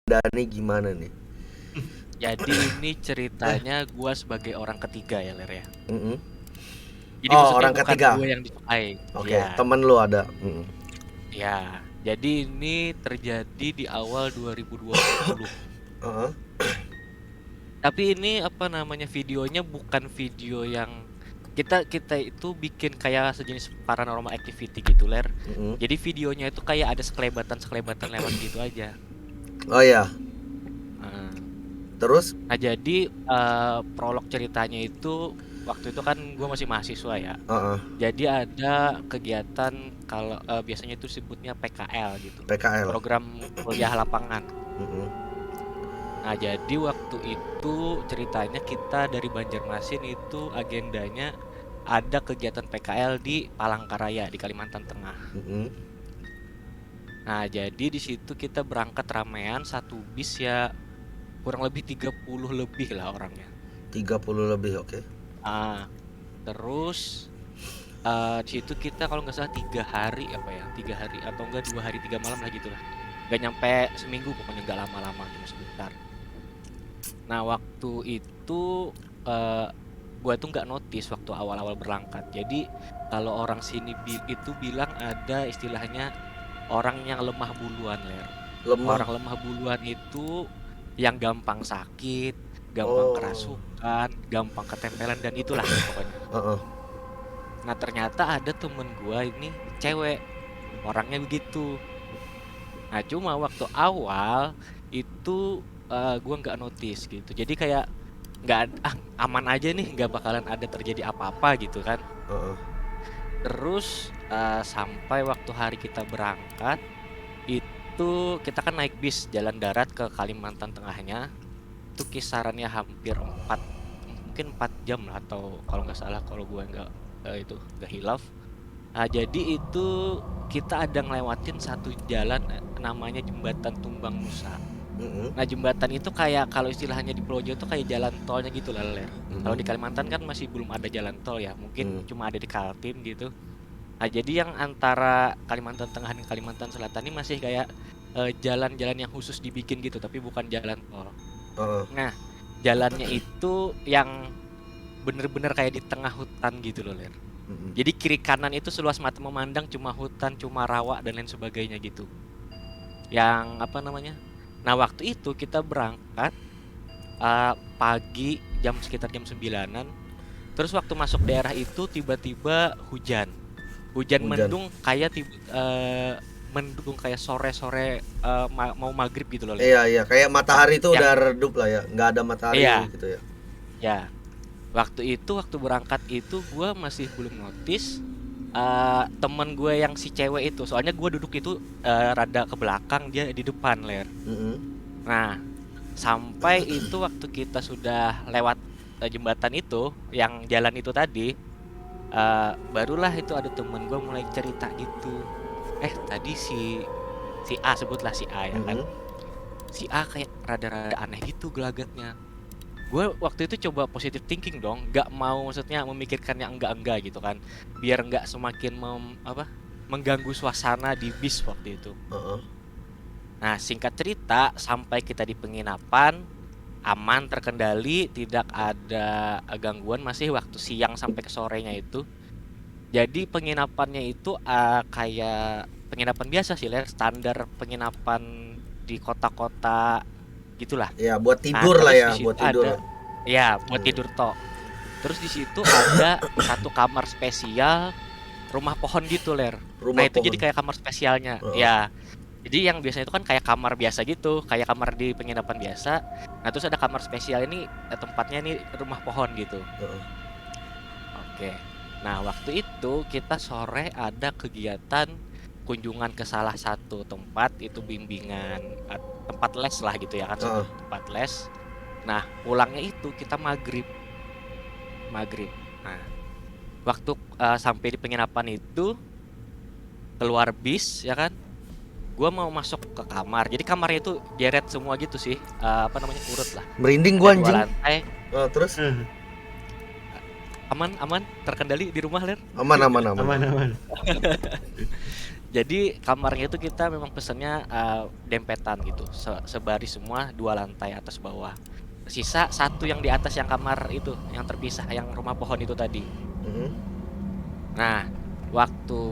Dani gimana nih? Jadi ini ceritanya gue sebagai orang ketiga ya Ler ya. Mm-mm. Jadi Oh, maksudnya orang bukan ketiga. gue yang disukai. Oke, Ya, temen lu ada. Mm-mm. ya. Jadi ini terjadi di awal 2020. Uh-huh. Tapi ini apa namanya videonya bukan video yang kita itu bikin kayak sejenis paranormal activity gitu Ler. Mm-mm. Jadi videonya itu kayak ada sekelebatan lewat gitu aja. Oh ya, Nah, terus? jadi prolog ceritanya itu waktu itu kan gue masih mahasiswa ya. Uh-uh. Jadi ada kegiatan kalau biasanya itu disebutnya PKL gitu, PKL. program kuliah lapangan. Mm-mm. Nah, jadi waktu itu ceritanya kita dari Banjarmasin itu agendanya ada kegiatan PKL di Palangkaraya di Kalimantan Tengah. Mm-mm. Nah, jadi di situ kita berangkat ramean satu bis ya kurang lebih 30 lebih lah orangnya. 30 lebih, oke. Ah, terus di situ kita kalau nggak salah 3 hari apa ya 3 hari atau enggak 2 hari 3 malam lah gitulah, nggak nyampe seminggu pokoknya, nggak lama-lama, cuma sebentar. Nah waktu itu gue tuh nggak notice waktu awal-awal berangkat. Jadi kalau orang sini itu bilang ada istilahnya orang yang lemah buluan Ler. Lemah. Orang lemah buluan itu yang gampang sakit, gampang Oh. kerasukan, gampang ketempelan dan itulah pokoknya. Uh-uh. Nah ternyata ada temen gue ini cewek, orangnya begitu. Nah cuma waktu awal itu gue nggak notice gitu. Jadi kayak aman aja nih, nggak bakalan ada terjadi apa-apa gitu kan. Uh-uh. Terus sampai waktu hari kita berangkat itu kita kan naik bis jalan darat ke Kalimantan Tengahnya. Itu kisarannya hampir 4 jam lah, atau kalau nggak salah kalau gue itu nggak hilaf. Nah, jadi itu kita ada ngelewatin satu jalan namanya Jembatan Tumbang Nusa. Mm-mm. Nah, jembatan itu kayak kalau istilahnya di Pulau Jawa itu kayak jalan tolnya gitu lah, Ler. Kalau di Mm-mm. Kalimantan kan masih belum ada jalan tol ya, mungkin Mm. cuma ada di Kaltim gitu. Nah, jadi yang antara Kalimantan Tengah dan Kalimantan Selatan ini masih kayak jalan-jalan yang khusus dibikin gitu, tapi bukan jalan tol. Uh-uh. Nah, jalannya itu yang bener-bener kayak di tengah hutan gitu loh, Ler. Mm-mm. Jadi kiri kanan itu seluas mata memandang cuma hutan, cuma rawa dan lain sebagainya gitu. Yang apa namanya? Nah, waktu itu kita berangkat pagi sekitar jam 9-an. Terus waktu masuk daerah itu tiba-tiba hujan. Hujan mendung kayak mendung kayak sore-sore mau maghrib gitu loh, Ler. Iya, kayak matahari itu udah redup lah ya, nggak ada matahari gitu ya. Ya, waktu berangkat itu gue masih belum notice temen gue yang si cewek itu, soalnya gue duduk itu rada ke belakang, dia di depan, Ler. Mm-hmm. Nah, sampai itu waktu kita sudah lewat jembatan itu, yang jalan itu tadi, barulah itu ada temen gue mulai cerita gitu. Tadi si A, sebutlah si A ya kan. Si A kayak rada-rada aneh gitu gelagatnya. Gue waktu itu coba positive thinking dong, nggak mau maksudnya memikirkan yang enggak gitu kan, biar nggak semakin mengganggu suasana di bis waktu itu. Nah, singkat cerita, sampai kita di penginapan aman, terkendali, tidak ada gangguan, masih waktu siang sampai ke sorenya itu. Jadi penginapannya itu kayak penginapan biasa sih, Ler, standar penginapan di kota-kota gitulah. Ya, buat tidur lah ya, buat tidur. Ya, buat tidur toh. Terus di situ ada satu kamar spesial rumah pohon gitu, Ler. Nah, itu jadi kayak kamar spesialnya. Ya. Jadi yang biasanya itu kan kayak kamar biasa gitu, kayak kamar di penginapan biasa. Nah, terus ada kamar spesial ini, tempatnya ini rumah pohon gitu. Oke. Nah, waktu itu kita sore ada kegiatan kunjungan ke salah satu tempat, itu bimbingan, tempat les lah gitu ya kan, tempat les. Nah, pulangnya itu kita maghrib. Nah, waktu sampai di penginapan itu, keluar bis ya kan, gue mau masuk ke kamar. Jadi kamarnya itu deret semua gitu sih, urut lah. Merinding gue anjing. Terus? Aman, terkendali di rumah, Ler? Aman. Jadi kamarnya itu kita memang pesennya dempetan gitu, sebaris semua 2 lantai atas bawah. Sisa satu yang di atas yang kamar itu, yang terpisah, yang rumah pohon itu tadi. Mhm. Nah, waktu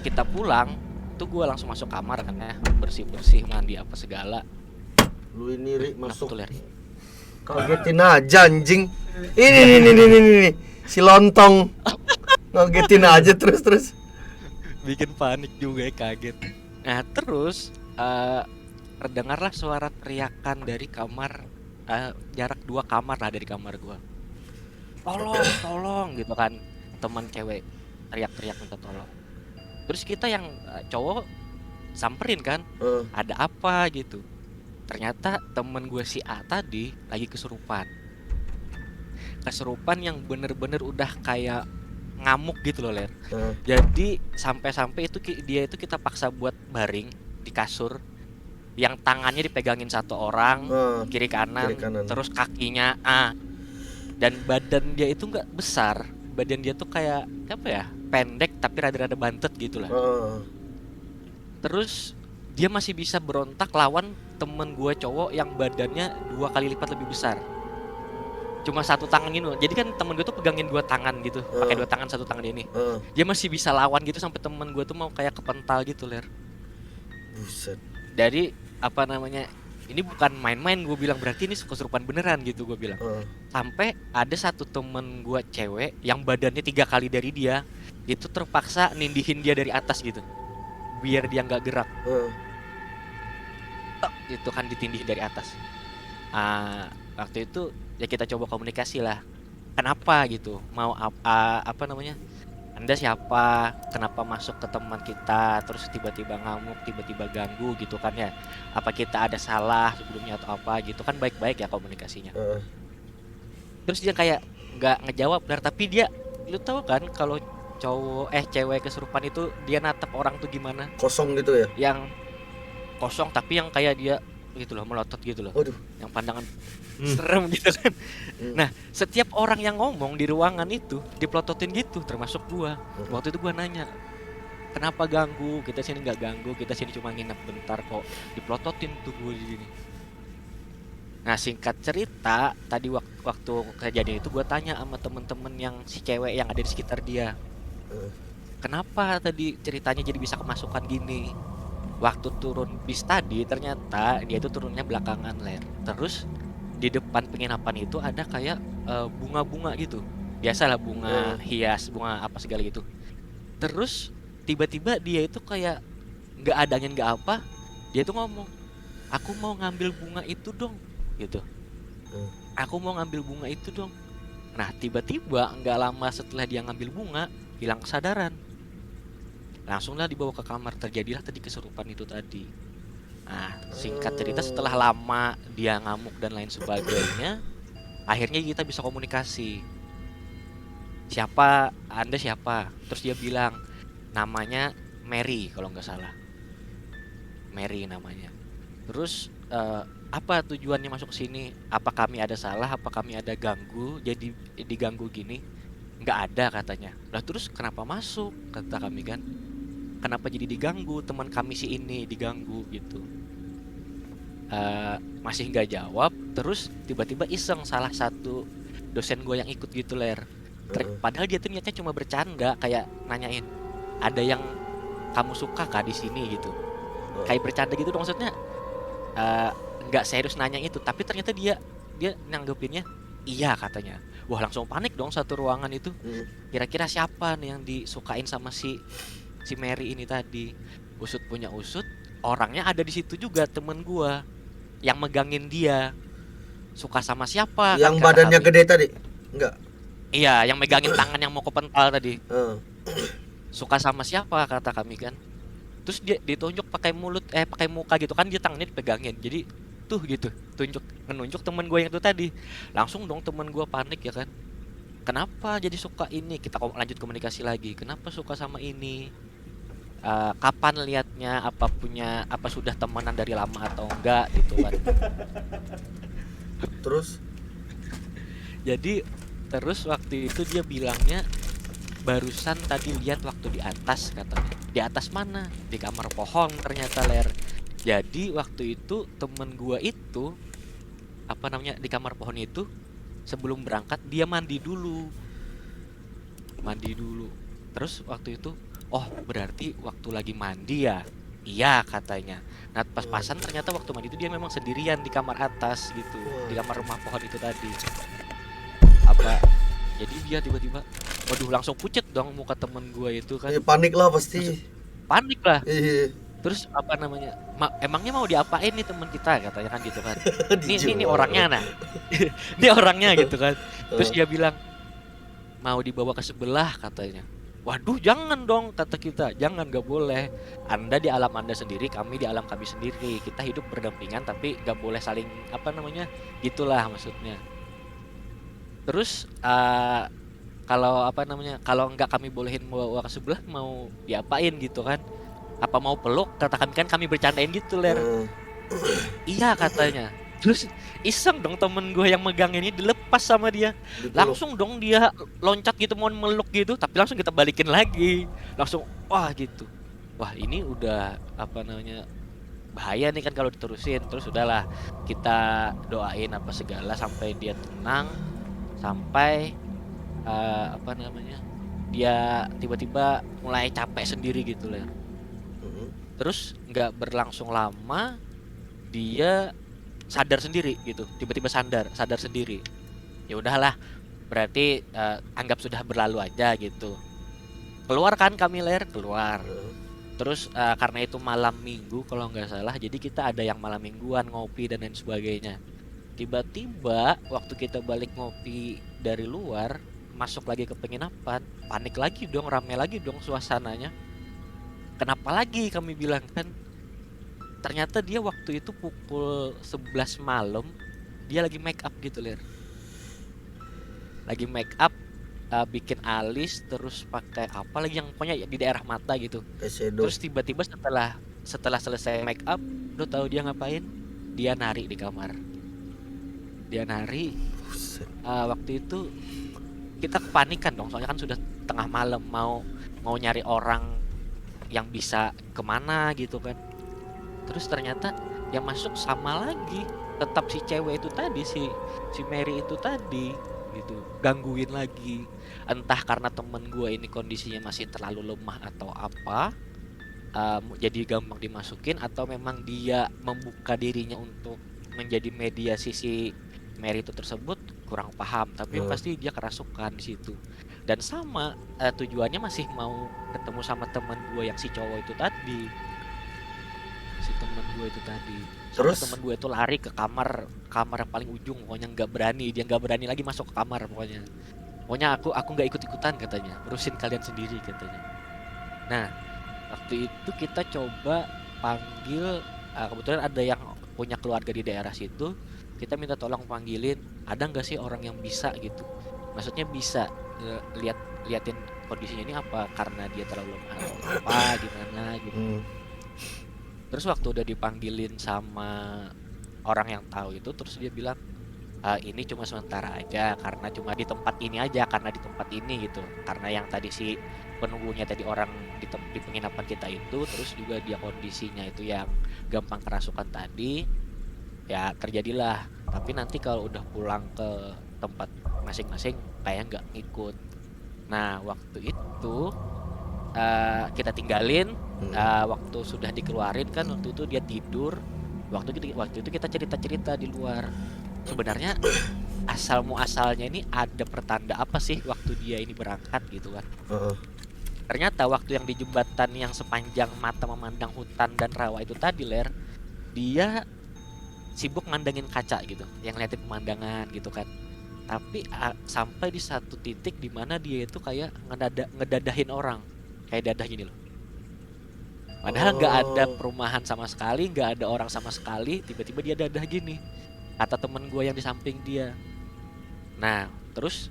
kita pulang, tuh gue langsung masuk kamar kan ya, bersih-bersih, mandi apa segala. Lu ini Ri, Kenapa masuk tuh, Ler? kagetin aja anjing. Ini si lontong. Ngagetin aja terus. Bikin panik juga ya, kaget. Nah, terus terdengarlah suara teriakan dari kamar, jarak 2 kamar lah dari kamar gua. Tolong gitu kan. Teman cewek teriak-teriak minta tolong. Terus kita yang cowok samperin kan, ada apa gitu. Ternyata temen gue si A tadi lagi kesurupan yang bener-bener udah kayak ngamuk gitu loh, Ler. Jadi sampai-sampai itu dia itu kita paksa buat baring di kasur, yang tangannya dipegangin satu orang, kiri kanan, terus kakinya dan badan dia itu nggak besar, badan dia tuh kayak apa ya, pendek tapi rada-rada bantet gitu lah. Terus dia masih bisa berontak lawan temen gue cowok yang badannya 2 kali lipat lebih besar. Cuma satu tangan gitu. Jadi kan temen gue tuh pegangin 2 tangan gitu, pakai 2 tangan, 1 tangan ini. Dia masih bisa lawan gitu sampai temen gue tuh mau kayak kepental gitu, Ler. Buset. Dari apa namanya? Ini bukan main-main, gue bilang, berarti ini kesurupan beneran gitu gue bilang. Sampai ada satu temen gue cewek yang badannya 3 kali dari dia, itu terpaksa nindihin dia dari atas gitu, biar dia nggak gerak. Itu kan ditindih dari atas. Waktu itu ya kita coba komunikasi lah. Kenapa gitu? Mau apa namanya? Anda siapa? Kenapa masuk ke teman kita? Terus tiba-tiba ngamuk, tiba-tiba ganggu gitu kan ya? Apa kita ada salah sebelumnya atau apa gitu kan? Baik-baik ya komunikasinya. Terus dia kayak nggak ngejawab, tapi dia, lu tahu kan kalau cewek kesurupan itu dia natap orang tuh gimana? Kosong gitu ya? Yang kosong tapi yang kayak dia gitu loh, melotot gitu loh. Waduh. Yang pandangan serem gitu kan. Nah, setiap orang yang ngomong di ruangan itu dipelototin gitu, termasuk gua. Waktu itu gua nanya, kenapa ganggu? Kita sini nggak ganggu, kita sini cuma nginep bentar kok. Dipelototin tuh gua di sini. Nah, singkat cerita, tadi waktu kejadian itu gua tanya sama temen-temen yang si cewek yang ada di sekitar dia, kenapa tadi ceritanya jadi bisa kemasukan gini? Waktu turun bis tadi ternyata dia itu turunnya belakangan, Ler. Terus di depan penginapan itu ada kayak bunga-bunga gitu. Biasalah bunga hias, bunga apa segala gitu. Terus tiba-tiba dia itu kayak nggak ada angin nggak apa, dia tuh ngomong, aku mau ngambil bunga itu dong gitu. Aku mau ngambil bunga itu dong. Nah, tiba-tiba nggak lama setelah dia ngambil bunga, hilang kesadaran. Langsunglah dibawa ke kamar, terjadilah tadi kesurupan itu tadi. Nah, singkat cerita setelah lama dia ngamuk dan lain sebagainya, akhirnya kita bisa komunikasi. Anda siapa? Terus dia bilang namanya Mary kalau nggak salah. Mary namanya. Terus apa tujuannya masuk sini? Apa kami ada salah? Apa kami ada ganggu? Jadi diganggu gini? Nggak ada katanya. Lah terus kenapa masuk? Kata kami kan. Kenapa jadi diganggu? Teman kami si ini diganggu gitu. Masih nggak jawab. Terus tiba-tiba iseng salah satu dosen gue yang ikut gitu, Ler. Padahal dia tuh niatnya cuma bercanda, kayak nanyain, ada yang kamu suka kah di sini gitu. Kayak bercanda gitu dong, maksudnya nggak serius nanya itu. Tapi ternyata dia nanggepinnya iya katanya. Wah, langsung panik dong satu ruangan itu. Kira-kira siapa nih yang disukain sama si Mary ini tadi? Usut punya usut, orangnya ada di situ juga, temen gua yang megangin dia. Suka sama siapa? Yang kan, badannya gede tadi? Enggak. Iya, yang megangin tangan yang mau kepental tadi. Suka sama siapa kata kami kan? Terus dia ditunjuk pakai pakai muka gitu kan, dia tangannya dipegangin. Jadi tuh gitu, menunjuk temen gue yang itu tadi. Langsung dong temen gue panik ya kan. Kenapa jadi suka ini? Kita lanjut komunikasi lagi. Kenapa suka sama ini? Kapan liatnya? Apa sudah temenan dari lama atau enggak gitu kan? Terus? Jadi terus waktu itu dia bilangnya barusan tadi lihat waktu di atas katanya. Di atas mana? Di kamar pohon ternyata Ler. Jadi waktu itu temen gua itu apa namanya di kamar pohon itu sebelum berangkat dia mandi dulu. Terus waktu itu oh berarti waktu lagi mandi ya. Iya katanya. Nah pas-pasan ternyata waktu mandi itu dia memang sendirian di kamar atas gitu, di kamar rumah pohon itu tadi. Apa jadi dia tiba-tiba waduh langsung pucet dong muka temen gue itu kan. Ya, panik lah pasti. Panik lah. Iya. Terus apa namanya emangnya mau diapain nih teman kita katanya kan gitu kan. Ini orangnya nah. Ini orangnya gitu kan. Terus dia bilang mau dibawa ke sebelah katanya. Waduh jangan dong kata kita, jangan, gak boleh. Anda di alam Anda sendiri, kami di alam kami sendiri. Kita hidup berdampingan tapi gak boleh saling apa namanya gitulah maksudnya. Terus kalau apa namanya kalau nggak kami bolehin bawa ke sebelah mau diapain gitu kan? Apa mau peluk? Kata kami kan kami bercandain gitu Ler. Iya katanya. Terus iseng dong temen gue yang megang ini dilepas sama dia. Langsung dong dia loncat gitu mau meluk gitu, tapi langsung kita balikin lagi. Langsung wah gitu. Wah ini udah apa namanya bahaya nih kan kalau diterusin. Terus udahlah kita doain apa segala sampai dia tenang, sampai apa namanya dia tiba-tiba mulai capek sendiri gitu Ler. Terus nggak berlangsung lama dia sadar sendiri gitu, tiba-tiba sadar sendiri. Ya udahlah, berarti anggap sudah berlalu aja gitu. Keluar kan kami Ler, keluar. Terus karena itu malam minggu kalau nggak salah, jadi kita ada yang malam mingguan ngopi dan lain sebagainya. Tiba-tiba waktu kita balik ngopi dari luar, masuk lagi ke penginapan, panik lagi dong, rame lagi dong suasananya. Kenapa lagi kami bilang kan? Ternyata dia waktu itu pukul 11 malam dia lagi make up gitu Ler. Lagi make up, bikin alis terus pakai apa lagi yang pokoknya di daerah mata gitu. Terus tiba-tiba setelah selesai make up, lu tahu dia ngapain? Dia nari di kamar. Dia nari. Waktu itu kita kepanikan dong, soalnya kan sudah tengah malam, mau nyari orang yang bisa kemana gitu kan. Terus ternyata yang masuk sama lagi tetap si cewek itu tadi, si Mary itu tadi gitu, gangguin lagi. Entah karena temen gue ini kondisinya masih terlalu lemah atau apa, jadi gampang dimasukin, atau memang dia membuka dirinya untuk menjadi mediasi si Mary itu tersebut, kurang paham. Tapi pasti dia kerasukan di situ. Dan sama tujuannya masih mau ketemu sama temen gue yang si cowok itu tadi. Si teman gue itu tadi. Terus teman gue itu lari ke kamar yang paling ujung, pokoknya nggak berani lagi masuk ke kamar pokoknya aku nggak ikut-ikutan katanya, urusin kalian sendiri katanya. Nah waktu itu kita coba panggil, kebetulan ada yang punya keluarga di daerah situ, kita minta tolong panggilin ada nggak sih orang yang bisa gitu, maksudnya bisa liatin kondisinya ini apa karena dia terlalu lemah atau apa gimana gitu. Terus waktu udah dipanggilin sama orang yang tahu itu, terus dia bilang ini cuma sementara aja, karena cuma di tempat ini aja, karena di tempat ini gitu. Karena yang tadi si penunggunya tadi orang di penginapan kita itu, terus juga dia kondisinya itu yang gampang kerasukan tadi, ya terjadilah. Tapi nanti kalau udah pulang ke tempat masing-masing kayak nggak ngikut. Nah waktu itu kita tinggalin. Waktu sudah dikeluarin kan, waktu itu dia tidur. Waktu itu kita cerita di luar. Sebenarnya asal muasalnya ini ada pertanda apa sih waktu dia ini berangkat gitu kan. Ternyata waktu yang di jembatan yang sepanjang mata memandang hutan dan rawa itu tadi Ler, dia sibuk mandangin kaca gitu, yang ngeliatin pemandangan gitu kan. Tapi sampai di satu titik di mana dia itu kayak ngedadahin orang, kayak dadah gini loh. Padahal nggak ada perumahan sama sekali, nggak ada orang sama sekali, tiba-tiba dia dadah gini. Kata temen gue yang di samping dia. Nah terus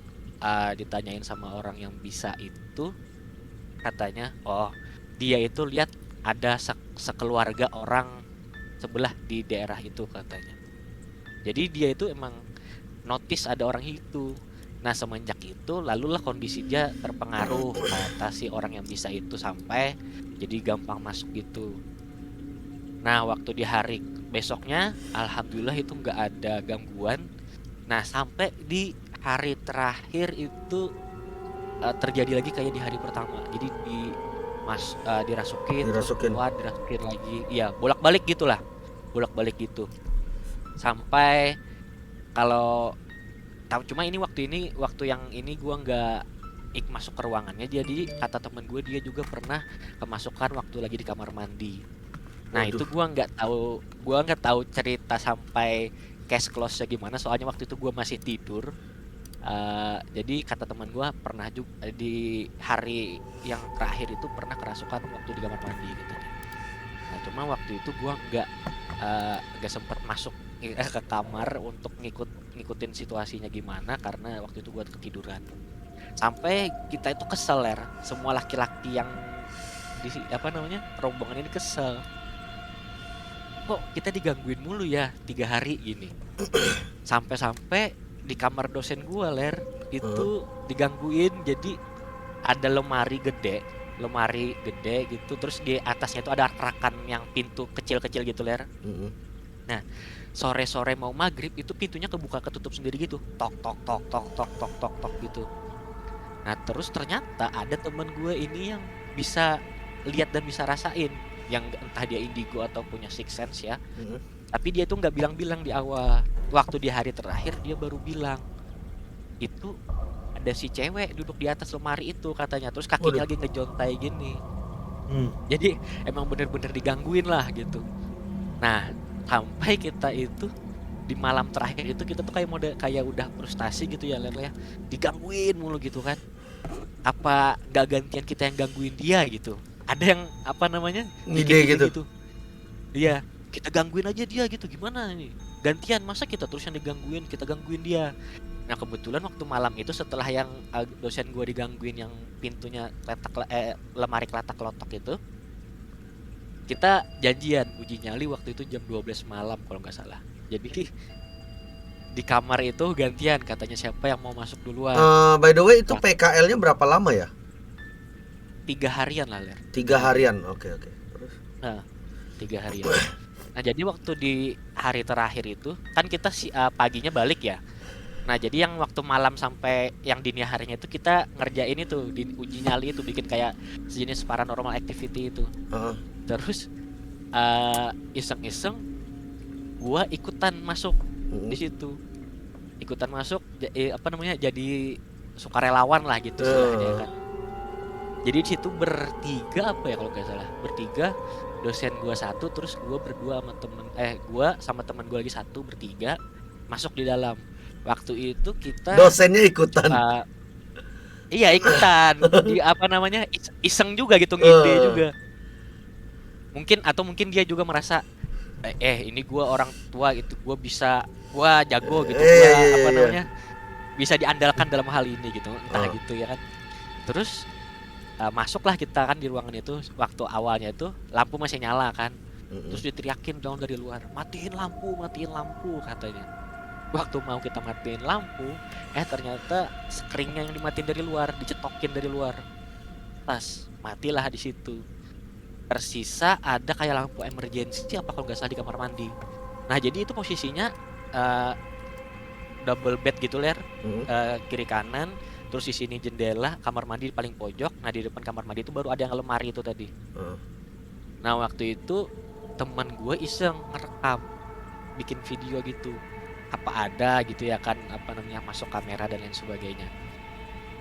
ditanyain sama orang yang bisa itu, katanya oh dia itu lihat ada sekeluarga orang sebelah di daerah itu katanya. Jadi dia itu emang notice ada orang itu. Nah semenjak itu lalulah kondisi dia terpengaruh kata si orang yang bisa itu sampai jadi gampang masuk gitu. Nah waktu di hari besoknya alhamdulillah itu nggak ada gangguan. Nah sampai di hari terakhir itu terjadi lagi kayak di hari pertama. Jadi dirasukin terus Dirasukin. keluar dirasukin lagi. Iya bolak-balik gitulah, bolak-balik gitu. Sampai kalau tahu cuma ini waktu yang ini gua nggak masuk ke ruangannya, jadi kata temen gue dia juga pernah kemasukan waktu lagi di kamar mandi. Nah Waduh. itu gua nggak tahu cerita sampai case close-nya gimana, soalnya waktu itu gua masih tidur. Jadi kata teman gua pernah juga di hari yang terakhir itu pernah kerasukan waktu di kamar mandi gitu. Nah cuma waktu itu gua nggak sempet masuk ke kamar untuk ngikutin situasinya gimana karena waktu itu gua ketiduran. Sampai kita itu kesel semua laki-laki yang di rombongan ini kesel. Kok kita digangguin mulu ya 3 hari gini. Sampai di kamar dosen gua itu digangguin, jadi ada lemari gede gitu, terus di atasnya itu ada rakan yang pintu kecil-kecil gitu Nah sore-sore mau maghrib itu pintunya ketutup sendiri gitu, tok tok tok tok tok tok tok tok gitu. Nah terus ternyata ada temen gue ini yang bisa lihat dan bisa rasain, yang entah dia indigo atau punya sixth sense ya. Tapi dia tuh nggak bilang-bilang di awal. Waktu di hari terakhir dia baru bilang itu ada si cewek duduk di atas lemari itu katanya, terus kakinya lagi ngejontai gini. Jadi emang bener-bener digangguin lah gitu. Nah sampai kita itu di malam terakhir itu kita tuh kayak udah frustasi gitu ya ya, digangguin mulu gitu kan. Apa gak gantian kita yang gangguin dia gitu? Ada yang ide gitu. Iya, kita gangguin aja dia gitu, gimana nih? Gantian, masa kita terus yang digangguin, kita gangguin dia. Nah kebetulan waktu malam itu setelah yang dosen gue digangguin yang pintunya lemari kelatak kelotok itu, kita janjian uji nyali waktu itu jam 12 malam kalau nggak salah. Jadi di kamar itu gantian, katanya siapa yang mau masuk duluan. By the way itu PKL-nya berapa lama ya? 3 harian lah 3 harian, oke. Terus? Nah 3 harian. Nah jadi waktu di hari terakhir itu kan kita paginya balik ya. Nah jadi yang waktu malam sampai yang dini harinya itu kita ngerjain itu di uji nyali itu, bikin kayak sejenis paranormal activity itu. Terus iseng-iseng gua ikutan masuk di situ, jadi sukarelawan lah gitu istilahnya kan. Jadi di situ bertiga kalau nggak salah, dosen gua 1, terus gua berdua sama teman gua lagi 1, bertiga masuk di dalam. Waktu itu kita dosennya ikutan. Iya ikutan di iseng juga gitu, ngide juga. Mungkin dia juga merasa ini gua orang tua gitu, gua jago gitu, bisa diandalkan dalam hal ini gitu, entah gitu ya kan. Terus masuklah kita kan di ruangan itu. Waktu awalnya itu lampu masih nyala kan, terus diteriakin dong dari luar, matiin lampu katanya. Waktu mau kita matiin lampu, ternyata screennya yang dimatiin dari luar, dicetokin dari luar, pas matilah di situ. Tersisa ada kayak lampu emergency apa kalau nggak salah di kamar mandi. Nah jadi itu posisinya double bed gitu kiri kanan, terus di sini jendela, kamar mandi paling pojok. Nah di depan kamar mandi itu baru ada yang lemari itu tadi. Nah waktu itu teman gue iseng ngerekam, bikin video gitu, apa ada gitu ya kan, masuk kamera dan lain sebagainya.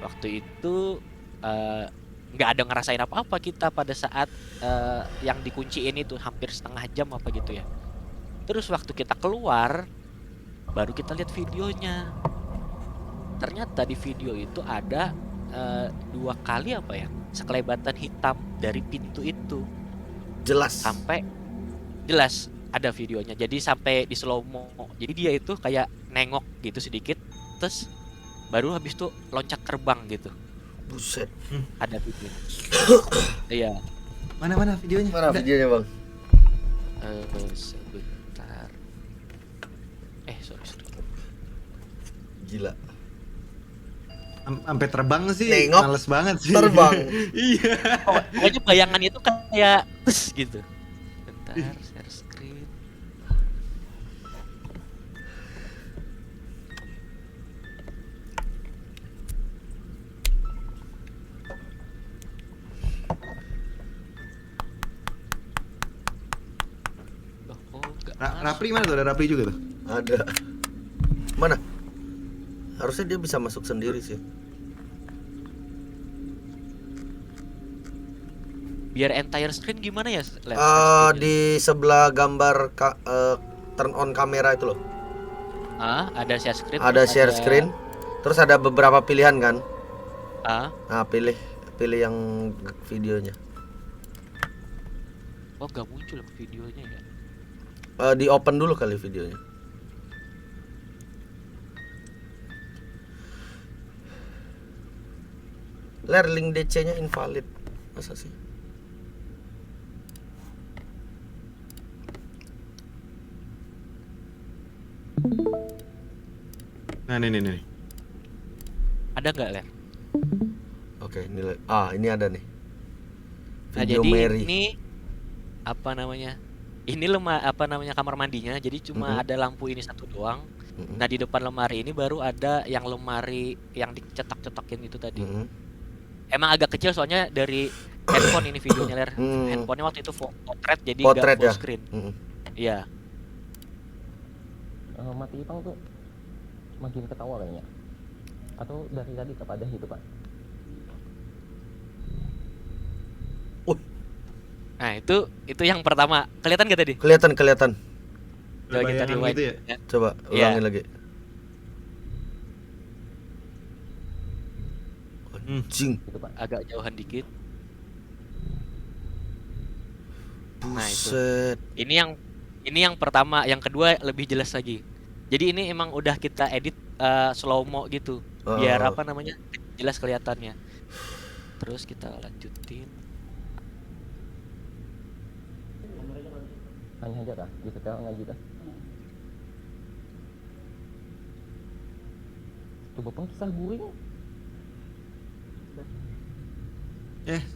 Waktu itu nggak ada ngerasain apa-apa kita pada saat yang dikunciin itu, hampir setengah jam apa gitu ya. Terus waktu kita keluar baru kita lihat videonya. Ternyata di video itu ada 2 kali sekelebatan hitam dari pintu itu. Jelas ada videonya. Jadi sampai di slow mo. Jadi dia itu kayak nengok gitu sedikit, terus baru habis itu loncat terbang gitu. Buset. Ada video. Iya. Mana videonya? Mana videonya, Bang? Sebentar. Sorry. Gila. Sampai terbang sih Nengok, males banget sih. terbang. Iya. Pokoknya bayangan itu kayak gitu. Bentar, share screen. Loh, kok nggak masuk? Rapli mana tuh? Ada Rapli juga tuh. Ada. Mana? Harusnya dia bisa masuk sendiri sih. Biar entire screen gimana ya? Di sebelah gambar turn on kamera itu loh. Ada share screen. Ada terus share screen. Terus ada beberapa pilihan kan? Nah, pilih yang videonya. Oh, nggak muncul videonya ya? Di open dulu kali videonya. Ler, link DC-nya invalid. Masa sih? Nah, nih. Ada nggak, Ler? Oke, ini ada nih. Nah, Video jadi Mary. ini apa namanya? Ini kamar mandinya. Jadi cuma ada lampu ini satu doang. Nah, di depan lemari ini baru ada yang lemari yang dicetak-cetakin itu tadi. Emang agak kecil soalnya dari handphone ini videonya, Ler. Handphonenya waktu itu potret jadi nggak Potret full ya? screen. Iya. Mati Ipang tuh makin ketawa kayaknya. Atau dari tadi kepada itu, Pak? Nah, itu yang pertama. Kelihatan gak tadi? Kelihatan. Coba kita Bayangan rewind. gitu ya? Coba Iya. ulangin lagi. Anjing. Itu, Pak. Agak jauhan dikit. Nah, itu. Buset. Ini yang pertama, yang kedua lebih jelas lagi. Jadi ini emang udah kita edit slow mo gitu. Biar jelas kelihatannya. Terus kita lanjutin. Hanya aja kah? Di setel ngaji kah? Tuh Bapak kisah guring.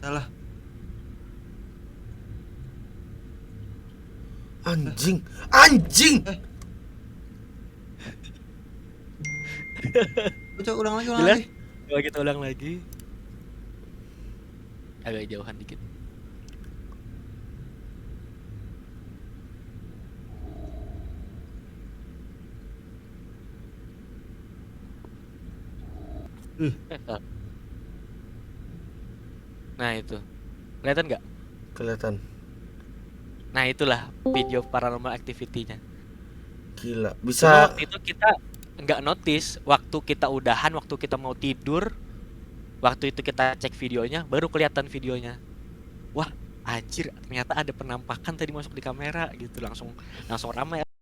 Salah. Anjing. Coba ulang lagi. Jelas? Coba kita ulang lagi. Agak jauhan dikit. Nah, itu. Kelihatan nggak? Kelihatan. Nah, itulah video paranormal activity-nya. Gila. Cuma Bisa waktu itu kita nggak notice, waktu kita udahan, waktu kita mau tidur, waktu itu kita cek videonya, baru kelihatan videonya. Wah, anjir, ternyata ada penampakan tadi masuk di kamera gitu, langsung ramai.